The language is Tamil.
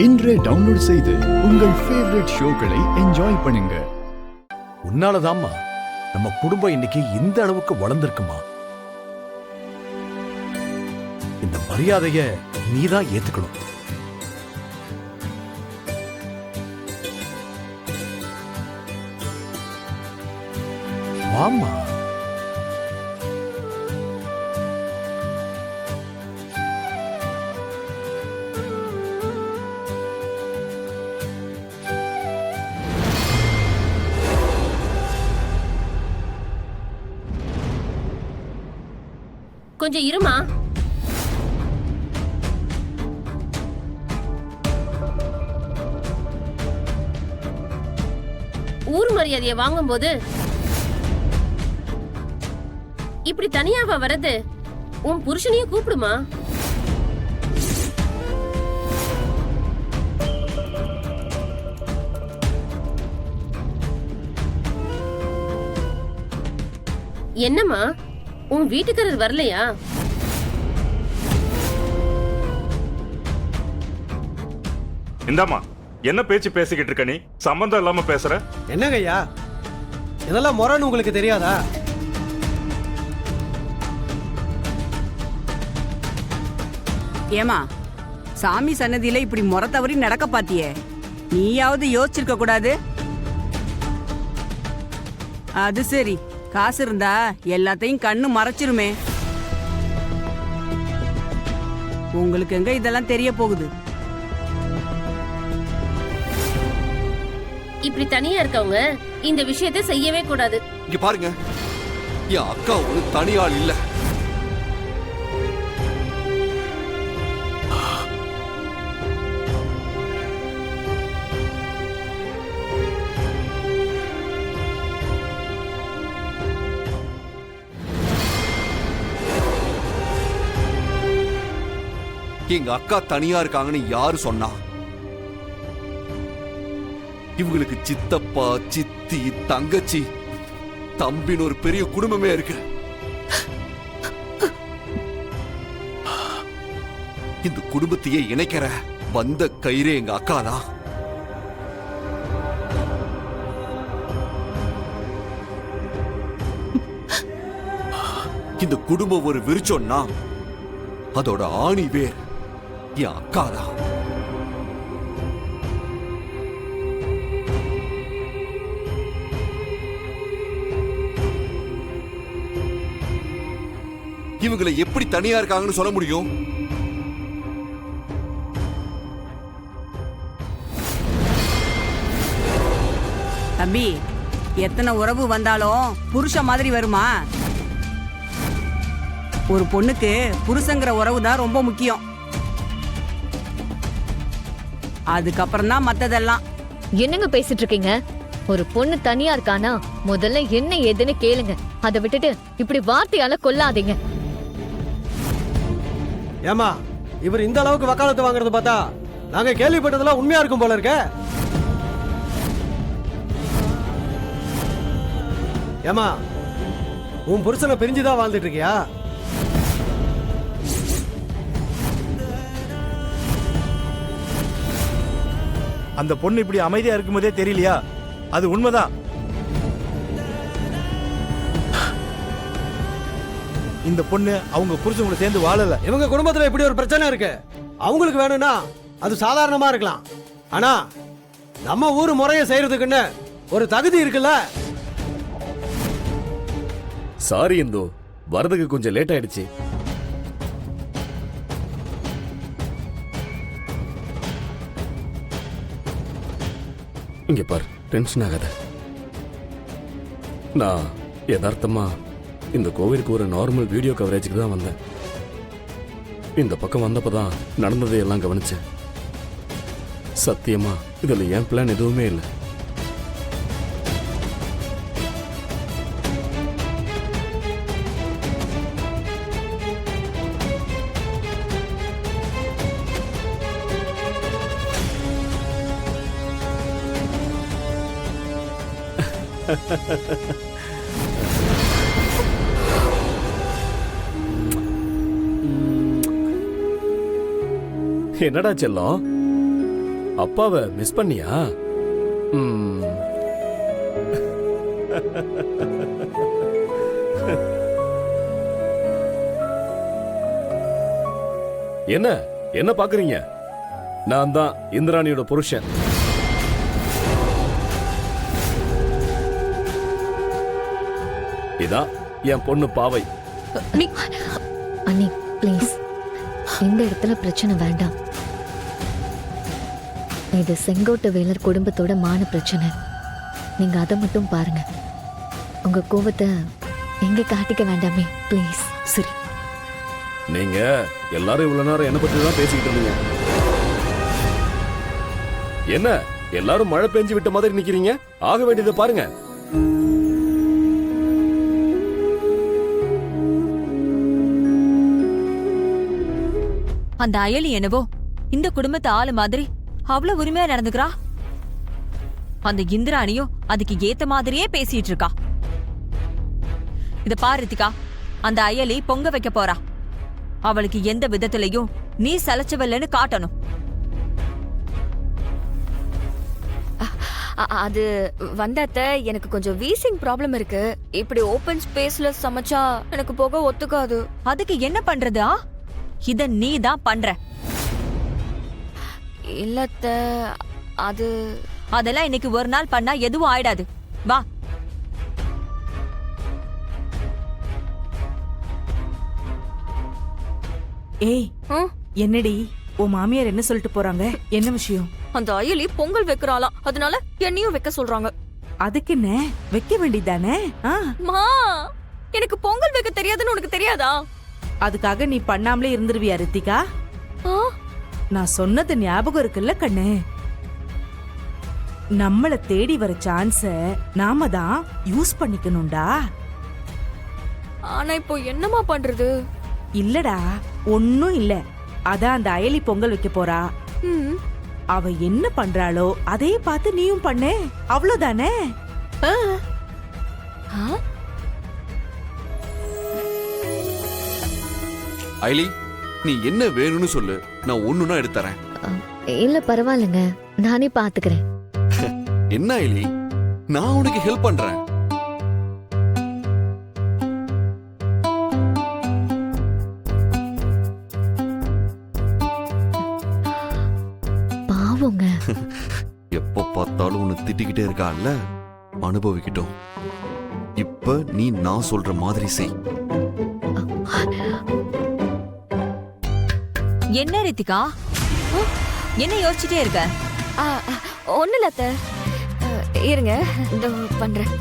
இன்றே டவுன்லோட் செய்து உங்கள் ஃபேவரட் ஷோக்களை என்ஜாய் பண்ணுங்க. உன்னாலதாம்மா நம்ம குடும்பம் இன்னைக்கு இந்த அளவுக்கு வளர்ந்திருக்குமா. இந்த மரியாதைய நீதான் ஏத்துக்கணும். வாம்மா. கொஞ்சம் இருமா. ஊர் மரியாதைய வாங்கும்போது இப்படி தனியாவா வரது? உன் புருஷனையே கூப்பிடுமா. என்னம்மா, உன் வீட்டுக்காரர் வரலையா? இந்தாமா, என்ன பேச்சு பேசிக்கிட்டு இருக்க? நீ சம்பந்தம் இல்லாம பேசுற. என்னங்க ஐயா, இதெல்லாம் முறைன்னு உங்களுக்கு தெரியாதா? ஏமா, சாமி சன்னதியில இப்படி முறை தவறி நடக்க பாத்தியே, நீயாவது யோசிச்சிருக்க கூடாது? அது சரி, காசு இருந்தா எல்லாத்தையும் கண்ணு மறைச்சிருமே. உங்களுக்கு எங்க இதெல்லாம் தெரிய போகுது? இப்படி தனியா இருக்கவங்க இந்த விஷயத்தை செய்யவே கூடாது. இங்க பாருங்க, என் அக்கா ஒரு தனியாள் இல்ல. எங்க அக்கா தனியா இருக்காங்கன்னு யாரு சொன்னா? இவங்களுக்கு சித்தப்பா, சித்தி, தங்கச்சி, தம்பின்னு ஒரு பெரிய குடும்பமே இருக்கு. இந்த குடும்பத்தையே இணைக்கிற வந்த கயிறே எங்க அக்கா தான். இந்த குடும்பம் ஒரு விருச்சோம்னா அதோட ஆணி வேர் என் அக்கா தான். இவங்களை எப்படி தனியா இருக்காங்கன்னு சொல்ல முடியும்? தம்பி, எத்தனை உறவு வந்தாலும் புருஷன் மாதிரி வருமா? ஒரு பொண்ணுக்கு புருஷங்கிற உறவு தான் ரொம்ப முக்கியம். அதுக்கப்புறம் தான் மத்ததெல்லாம். என்னங்க பேசிட்டு இருக்கீங்க? ஒரு பொண்ணு தனியா இருக்கானா முதல்ல என்ன ஏதுன்னு கேளுங்க. அதை விட்டுட்டு இப்படி வார்த்தையால கொல்லாதீங்க. ஏமா, இவர் இந்த அளவுக்கு வக்காலத்து வாங்குறது பார்த்தா நாங்க கேள்விப்பட்டதெல்லாம் உண்மையா இருக்கும் போல இருக்க. ஏமா, உன் புருஷனை பிரிஞ்சுதான் வாழ்ந்துட்டு இருக்கியா? அந்த பொண்ணு இப்படி அமைதியா இருக்கும்போதே தெரியலையா? அது உண்மைதான். இந்த பொண்ணு அவங்க புருஷன் கூட சேர்ந்து வாழல. இவங்க குடும்பத்துல இப்படி ஒரு பிரச்சனை இருக்கு. அவங்களுக்கு வேணும்னா அது சாதாரணமா இருக்கலாம். ஆனா நம்ம ஊர் முறையை செய்யறதுக்குன்னு ஒரு தகுதி இருக்குல்ல. சாரி இந்தோ, வரதுக்கு கொஞ்சம் லேட் ஆயிடுச்சு. இங்க பார், டென்ஷன் ஆகாத. நான் யதார்த்தமா இந்த கோவிலுக்கு ஒரு நார்மல் வீடியோ கவரேஜுக்கு தான் வந்தேன். இந்த பக்கம் வந்தப்பதான் நடந்ததை எல்லாம் கவனிச்சேன். சத்தியமா இதுல என் பிளான் எதுவுமே இல்லை. என்னடா செல்லம், அப்பாவை மிஸ் பண்ணியா? ம். என்ன என்ன பாக்குறீங்க? நான் தான் இந்திராணியோட புருஷன். இதான் என் பொண்ணு பாவை. அண்ணி ப்ளீஸ், இந்த இடத்துல பிரச்சனை வேண்டாம். இது செங்கோட்டை வேலர் குடும்பத்தோட மான பிரச்சனை. நீங்க அதை மட்டும் பாருங்க. உங்க கோவத்தை எங்க காட்டிக்க வேண்டாமே ப்ளீஸ். சரி, நீங்க எல்லாரும் இவ்வளவு நேரம் என்ன பத்தி தான் பேசிக்கிட்டு இருந்தீங்க. என்ன எல்லாரும் மழை பெஞ்சு விட்ட மாதிரி நிக்கிறீங்க? ஆக வேண்டியதை பாருங்க. அந்த அயலி என்னவோ இந்த குடும்பத்து ஆளு மாதிரி அவ்வளவு உரிமையா நடந்துக்கிறா. அந்த இந்திராணியும் அதுக்கு ஏத்த மாதிரியே பேசிட்டு இருக்கா. இத பாரு ரித்திகா, அந்த அயலி பொங்க வைக்க போறா. அவளுக்கு எந்த விதத்திலையும் நீ சலைச்சவல்லன்னு காட்டணும். அது வந்தாத்த எனக்கு கொஞ்சம் வீசிங் ப்ராப்ளம் இருக்கு. இப்படி ஓபன் ஸ்பேஸ்ல சமைச்சா எனக்கு போக ஒத்துக்காது. அதுக்கு என்ன பண்றதா? இத நீ தான் பண்ற. இல்லத்த, அது அதெல்லாம் இன்னைக்கு ஒரு நாள் பண்ணா எதுவும் ஆயிடாது. வா. ஏய், என்னடி உன் மாமியார் என்ன சொல்லிட்டு போறாங்க? என்ன விஷயம்? அந்த அயலி பொங்கல் வைக்கிறாளாம், அதனால என்னையும் வைக்க சொல்றாங்க. அதுக்கு என்ன, வைக்க வேண்டியதானே? மா, எனக்கு பொங்கல் வைக்க தெரியாதுன்னு உனக்கு தெரியாதா? அதுக்காக நீ பண்ணாமலே இருந்துருவியா ரித்திகா? நான் சொன்னது ஞாபகம் இருக்குல்ல கண்ணு? நம்மள தேடி வர சான்ஸ நாம தான் யூஸ் பண்ணிக்கணும்டா. ஆனா இப்போ என்னமா பண்றது? இல்லடா, ஒன்னும் இல்ல. அதான் அந்த அயலி பொங்கல் வைக்க போறா. அவ என்ன பண்றாளோ அதே பார்த்து நீயும் பண்ணு, அவ்வளவுதானே? ஐலி, நீ என்ன வேணும்னு சொல்லு, நான் ஒண்ணுனா எடுத்துறேன். இல்ல பரவாயில்லைங்க, நானே பாத்துக்கிறேன். என்ன ஐலி, நான் உனக்கு ஹெல்ப் பண்றேன். பாவங்க. எப்ப பார்த்தாலும் உன்னை திட்டிக்கிட்டே இருக்கான்ல, அனுபவிக்கிட்டோம். இப்ப நீ நான் சொல்ற மாதிரி செய். என்ன ரித்திகா, என்ன யோசிச்சுட்டே இருக்க? ஒண்ணு இல்ல அத்தை, இருங்க இந்த பண்றேன்.